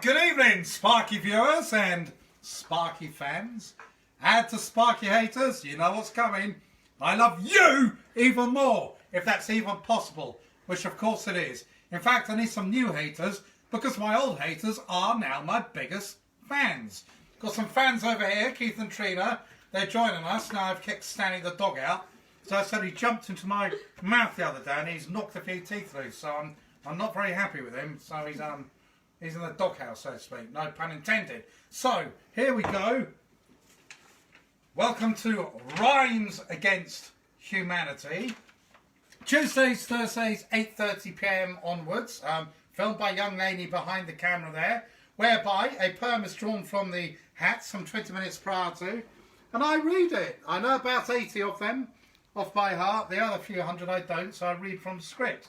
Good evening, Sparky viewers and Sparky fans. Add to Sparky haters, you know what's coming. I love you even more, if that's even possible, which of course it is. In fact, I need some new haters because my old haters are now my biggest fans. Got some fans over here, Keith and Trina. They're joining us. Now I've kicked Stanley the dog out. So I said he jumped into my mouth the other day and he's knocked a few teeth loose. So I'm not very happy with him. So he's in the doghouse, so to speak. No pun intended. So here we go. Welcome to Rhymes Against Humanity. Tuesdays, Thursdays, 8:30 PM onwards. Filmed by a young lady behind the camera there, whereby a poem is drawn from the hat some 20 minutes prior to, and I read it. I know about 80 of them off by heart. The other few hundred I don't, so I read from the script.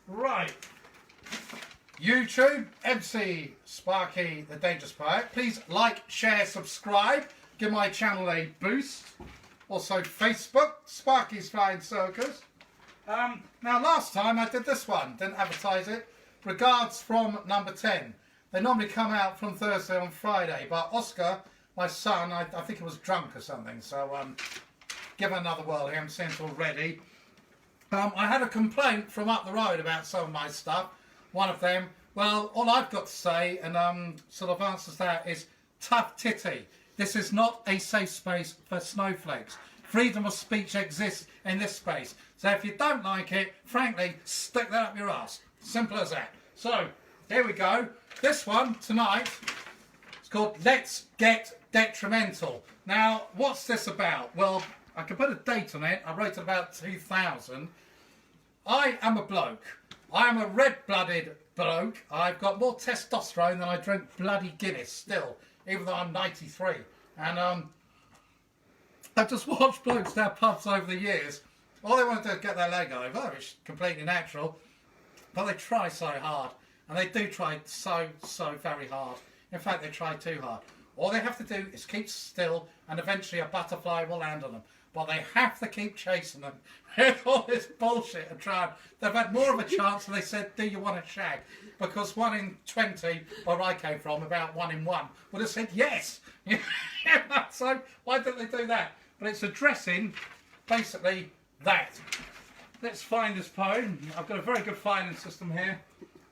Right. YouTube, MC Sparky the Dangerous Poet. Please like, share, subscribe. Give my channel a boost. Also Facebook, Sparky's Flying Circus. Now last time I did this one, didn't advertise it. Regards from number 10. They normally come out from Thursday on Friday, but Oscar, my son, I think he was drunk or something, so give him another whirl here, I'm seeing it already. I had a complaint from up the road about some of my stuff. One of them, well, all I've got to say, and sort of answers that, is tough titty. This is not a safe space for snowflakes. Freedom of speech exists in this space. So if you don't like it, frankly, stick that up your ass. Simple as that. So, here we go. This one, tonight, it's called Let's Get Detrimental. Now, what's this about? Well, I can put a date on it. I wrote it about 2000. I am a bloke. I am a red-blooded bloke. I've got more testosterone than I drink bloody Guinness still, even though I'm 93. And I've just watched blokes down pubs over the years. All they want to do is get their leg over, which is completely natural. But they try so hard. And they do try so very hard. In fact, they try too hard. All they have to do is keep still and eventually a butterfly will land on them. But they have to keep chasing them with all this bullshit and trying. They've had more of a chance and they said, do you want a shag? Because 1 in 20, where I came from, about 1 in 1, would have said yes. So why don't they do that? But it's addressing basically that. Let's find this poem. I've got a very good finding system here.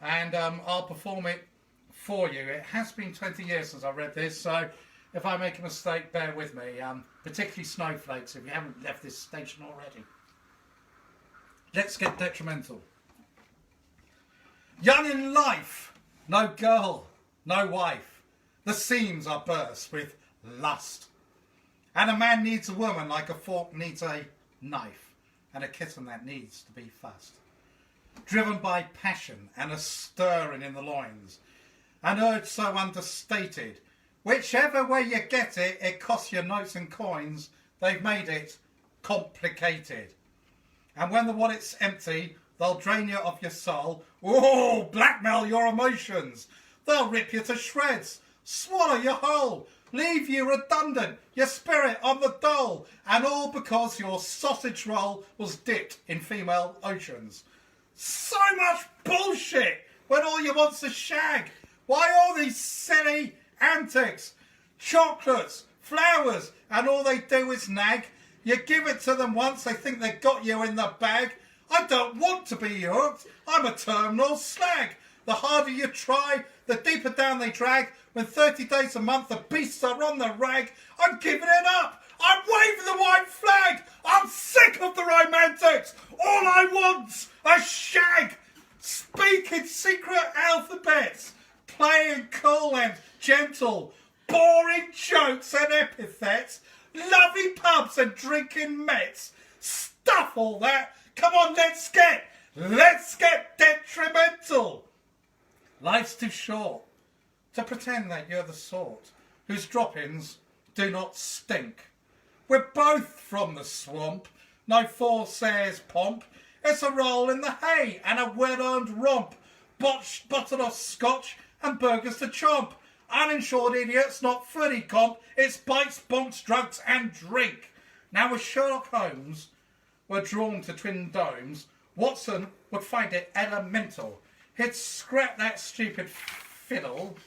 And I'll perform it for you. It has been 20 years since I read this, so if I make a mistake, bear with me, particularly snowflakes, if you haven't left this station already. Let's get detrimental. Young in life, no girl, no wife. The seams are burst with lust. And a man needs a woman like a fork needs a knife, and a kitten that needs to be fussed. Driven by passion and a stirring in the loins, an urge so understated, whichever way you get it, it costs you notes and coins. They've made it complicated. And when the wallet's empty, they'll drain you of your soul. Oh, blackmail your emotions. They'll rip you to shreds, swallow you whole, leave you redundant, your spirit on the dole. And all because your sausage roll was dipped in female oceans. So much bullshit when all you want's a shag. Why all these silly antics? Chocolates, flowers, and all they do is nag. You give it to them once, they think they've got you in the bag. I don't want to be hooked. I'm a terminal slag. The harder you try, the deeper down they drag. When 30 days a month the beasts are on the rag, I'm giving it up. I'm waving the white flag. I'm sick of the romantics. All I want's a shag. Speaking secret alphabets. Playing cool and gentle. Boring jokes and epithets. Lovely pubs and drinking Mets. Stuff all that. Come on, let's get detrimental. Life's too short to pretend that you're the sort whose droppings do not stink. We're both from the swamp. No Forsairs pomp. It's a roll in the hay and a well-earned romp. Botched bottle of scotch and burgers to chomp. Uninsured idiots, not fully comp. It's bites, bonks, drugs and drink. Now with Sherlock Holmes were drawn to twin domes, Watson would find it elemental. He'd scrap that stupid fiddle,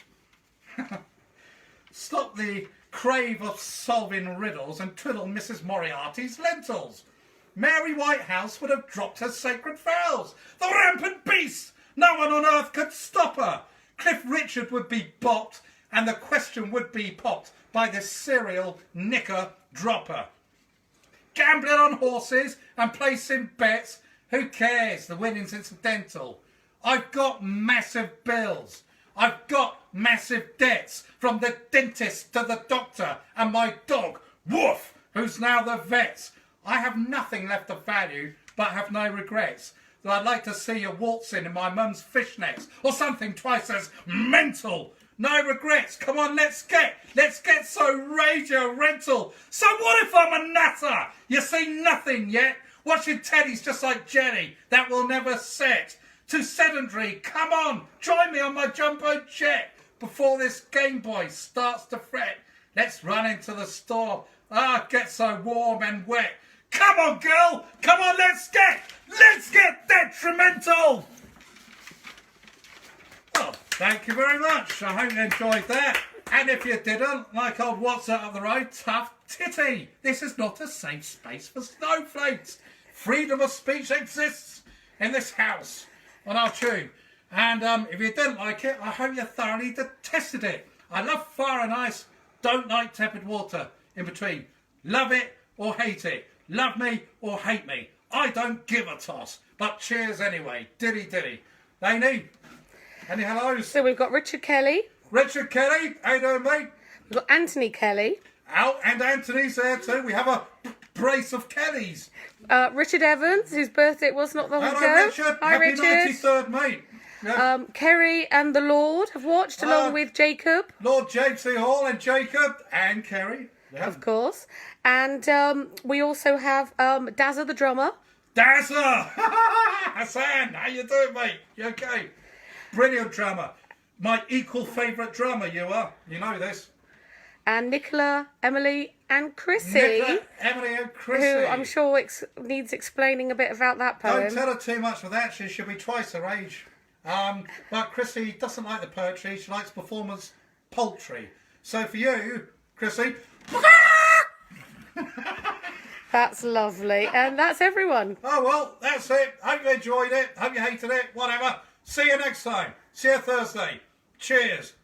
stop the crave of solving riddles and twiddle Mrs. Moriarty's lentils. Mary Whitehouse would have dropped her sacred vows. The rampant beast! No one on earth could stop her. Cliff Richard would be bopped and the question would be popped by this serial knicker dropper. Gambling on horses and placing bets, who cares? The winning's incidental. I've got massive bills. I've got massive debts, from the dentist to the doctor and my dog, Woof, who's now the vet's. I have nothing left of value, but have no regrets. That I'd like to see you waltzing in my mum's fishnets, or something twice as mental. No regrets. Come on, let's get so radio rental. So what if I'm a nutter? You see nothing yet. Watching Teddy's just like Jenny. That will never set. Too sedentary. Come on, join me on my jumbo jet before this Game Boy starts to fret. Let's run into the store. Get so warm and wet. Come on, girl. Come on, let's get detrimental. Well, thank you very much. I hope you enjoyed that. And if you didn't, like old What's Out of the Road, tough titty. This is not a safe space for snowflakes. Freedom of speech exists in this house on our tube. And if you didn't like it, I hope you thoroughly detested it. I love fire and ice, don't like tepid water in between. Love it or hate it. Love me or hate me. I don't give a toss. But cheers anyway. Diddy diddy. Lainey, any hellos? So we've got Richard Kelly. Richard Kelly, how you doing, mate? We've got Anthony Kelly. Out, and Anthony's there too. We have a brace of Kellys. Richard Evans, whose birthday it was not long ago. Hello, Richard. Hi, Happy Richard. 93rd, mate. Yeah. Kerry and the Lord have watched, along with Jacob. Lord James C. Hall and Jacob and Kerry. Yeah. Of course. And we also have Dazza the drummer. Dazza! Hassan, how you doing, mate? You okay? Brilliant drummer. My equal favourite drummer, you are. You know this. And Nicola, Emily and Chrissy. Nicola, Emily and Chrissy. Who I'm sure needs explaining a bit about that poem. Don't tell her too much for that. She should be twice her age. But Chrissy doesn't like the poetry. She likes performance poultry. So for you, Chrissy... That's lovely. And that's everyone. Oh, well, that's it. Hope you enjoyed it. Hope you hated it. Whatever. See you next time. See you Thursday. Cheers.